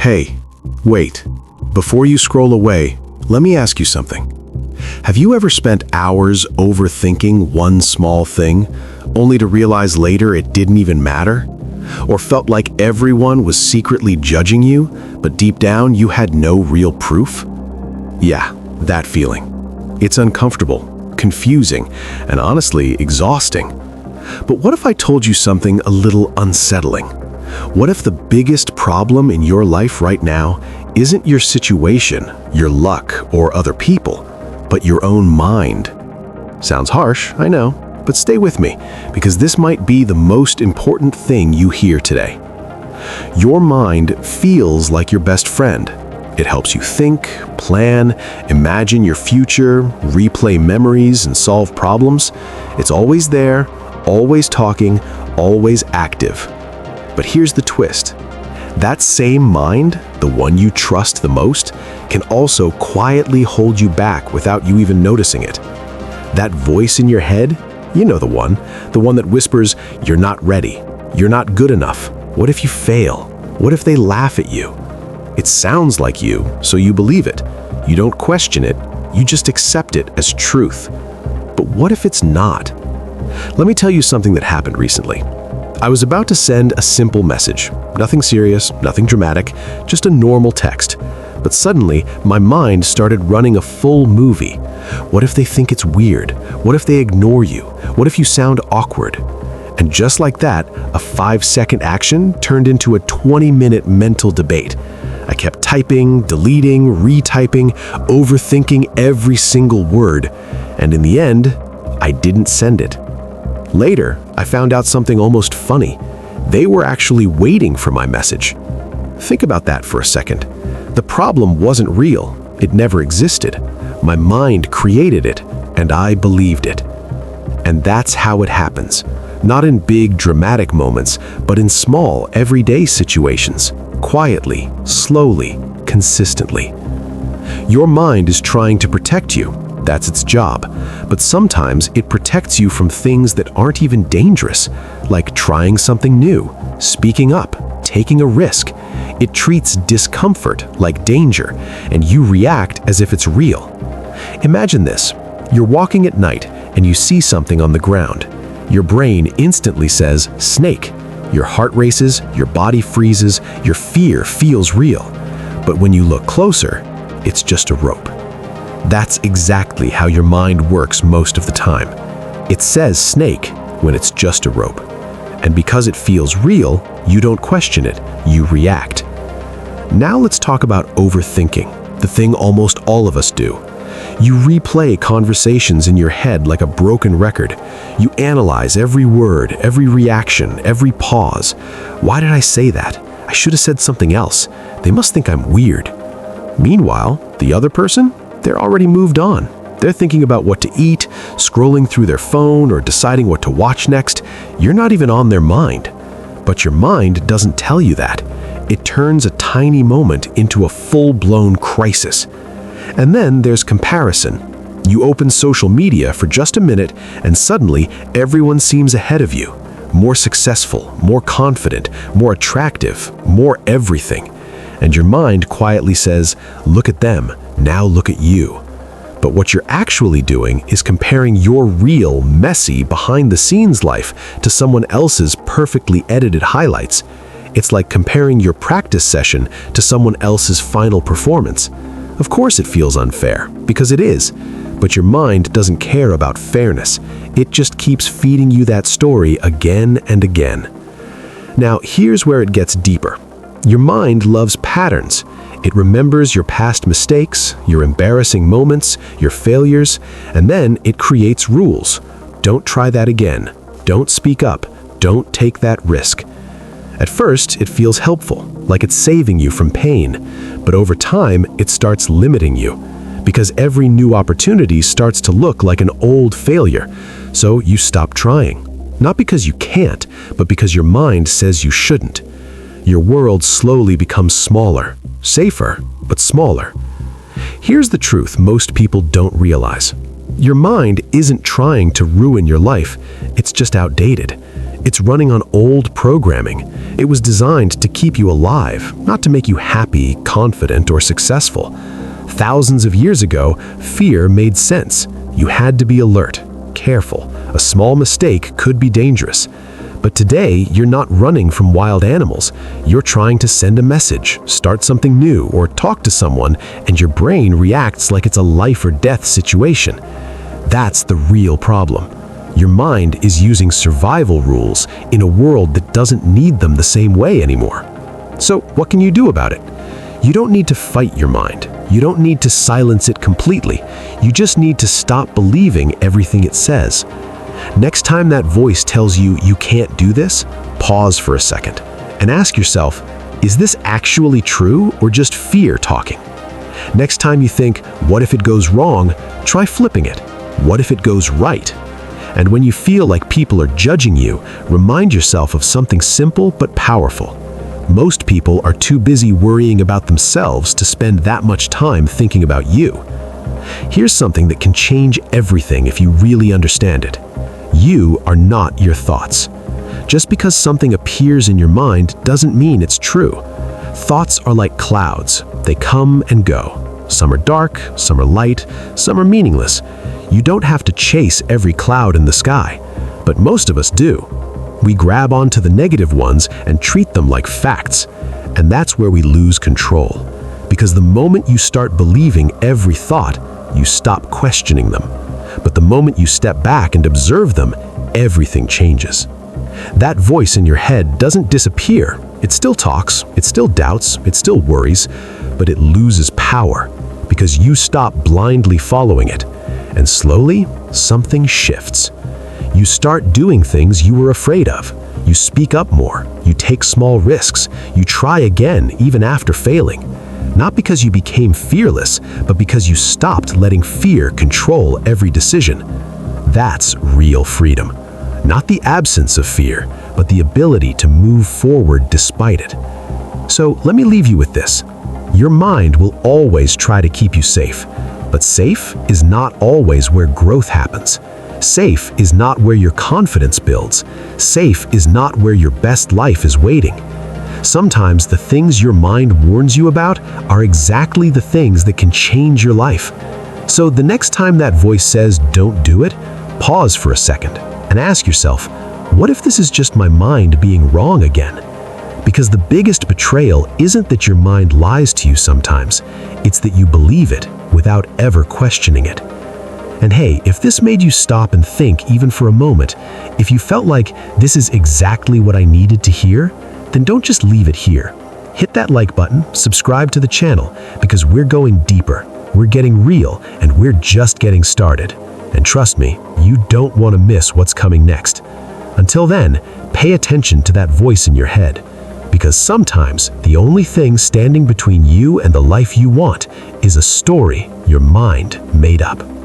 Hey, wait. Before you scroll away, let me ask you something. Have you ever spent hours overthinking one small thing, only to realize later it didn't even matter? Or felt like everyone was secretly judging you, but deep down you had no real proof? Yeah, that feeling. It's uncomfortable, confusing, and honestly exhausting. But what if I told you something a little unsettling? What if the biggest problem in your life right now isn't your situation, your luck, or other people, but your own mind? Sounds harsh, I know, but stay with me, because this might be the most important thing you hear today. Your mind feels like your best friend. It helps you think, plan, imagine your future, replay memories, and solve problems. It's always there, always talking, always active. But here's the twist. That same mind, the one you trust the most, can also quietly hold you back without you even noticing it. That voice in your head, you know the one that whispers, "You're not ready, you're not good enough, what if you fail? What if they laugh at you?" It sounds like you, so you believe it. You don't question it, you just accept it as truth. But what if it's not? Let me tell you something that happened recently. I was about to send a simple message. Nothing serious, nothing dramatic, just a normal text. But suddenly, my mind started running a full movie. What if they think it's weird? What if they ignore you? What if you sound awkward? And just like that, a 5-second action turned into a 20-minute mental debate. I kept typing, deleting, retyping, overthinking every single word. And in the end, I didn't send it. Later, I found out something almost funny. They were actually waiting for my message. Think about that for a second. The problem wasn't real. It never existed. My mind created it, and I believed it. And that's how it happens. Not in big, dramatic moments, but in small, everyday situations. Quietly, slowly, consistently. Your mind is trying to protect you. That's its job. But sometimes it protects you from things that aren't even dangerous, like trying something new, speaking up, taking a risk. It treats discomfort like danger, and you react as if it's real. Imagine this. You're walking at night and you see something on the ground. Your brain instantly says, "Snake." Your heart races, your body freezes, your fear feels real. But when you look closer, it's just a rope. That's exactly how your mind works most of the time. It says snake when it's just a rope. And because it feels real, you don't question it, you react. Now let's talk about overthinking, the thing almost all of us do. You replay conversations in your head like a broken record. You analyze every word, every reaction, every pause. Why did I say that? I should have said something else. They must think I'm weird. Meanwhile, the other person? They're already moved on. They're thinking about what to eat, scrolling through their phone, or deciding what to watch next. You're not even on their mind. But your mind doesn't tell you that. It turns a tiny moment into a full-blown crisis. And then there's comparison. You open social media for just a minute, and suddenly everyone seems ahead of you. More successful, more confident, more attractive, more everything. And your mind quietly says, "Look at them, now look at you." But what you're actually doing is comparing your real, messy, behind-the-scenes life to someone else's perfectly edited highlights. It's like comparing your practice session to someone else's final performance. Of course it feels unfair, because it is. But your mind doesn't care about fairness. It just keeps feeding you that story again and again. Now, here's where it gets deeper. Your mind loves patterns. It remembers your past mistakes, your embarrassing moments, your failures, and then it creates rules. Don't try that again. Don't speak up. Don't take that risk. At first, it feels helpful, like it's saving you from pain. But over time, it starts limiting you, because every new opportunity starts to look like an old failure. So you stop trying. Not because you can't, but because your mind says you shouldn't. Your world slowly becomes smaller, safer, but smaller. Here's the truth most people don't realize. Your mind isn't trying to ruin your life, it's just outdated. It's running on old programming. It was designed to keep you alive, not to make you happy, confident, or successful. Thousands of years ago, fear made sense. You had to be alert, careful. A small mistake could be dangerous. But today, you're not running from wild animals. You're trying to send a message, start something new, or talk to someone, and your brain reacts like it's a life or death situation. That's the real problem. Your mind is using survival rules in a world that doesn't need them the same way anymore. So, what can you do about it? You don't need to fight your mind. You don't need to silence it completely. You just need to stop believing everything it says. Next time that voice tells you you can't do this, pause for a second and ask yourself, is this actually true or just fear talking? Next time you think, what if it goes wrong, try flipping it. What if it goes right? And when you feel like people are judging you, remind yourself of something simple but powerful. Most people are too busy worrying about themselves to spend that much time thinking about you. Here's something that can change everything if you really understand it. You are not your thoughts. Just because something appears in your mind doesn't mean it's true. Thoughts are like clouds. They come and go. Some are dark, some are light, some are meaningless. You don't have to chase every cloud in the sky, but most of us do. We grab onto the negative ones and treat them like facts, and that's where we lose control. Because the moment you start believing every thought, you stop questioning them. But the moment you step back and observe them, everything changes. That voice in your head doesn't disappear. It still talks, it still doubts, it still worries, but it loses power because you stop blindly following it. And slowly, something shifts. You start doing things you were afraid of. You speak up more. You take small risks. You try again, even after failing. Not because you became fearless, but because you stopped letting fear control every decision. That's real freedom. Not the absence of fear, but the ability to move forward despite it. So let me leave you with this. Your mind will always try to keep you safe, but safe is not always where growth happens. Safe is not where your confidence builds. Safe is not where your best life is waiting. Sometimes the things your mind warns you about are exactly the things that can change your life. So the next time that voice says, don't do it, pause for a second and ask yourself, what if this is just my mind being wrong again? Because the biggest betrayal isn't that your mind lies to you sometimes, it's that you believe it without ever questioning it. And hey, if this made you stop and think even for a moment, if you felt like this is exactly what I needed to hear, then don't just leave it here. Hit that like button, subscribe to the channel, because we're going deeper, we're getting real, and we're just getting started. And trust me, you don't want to miss what's coming next. Until then, pay attention to that voice in your head, because sometimes the only thing standing between you and the life you want is a story your mind made up.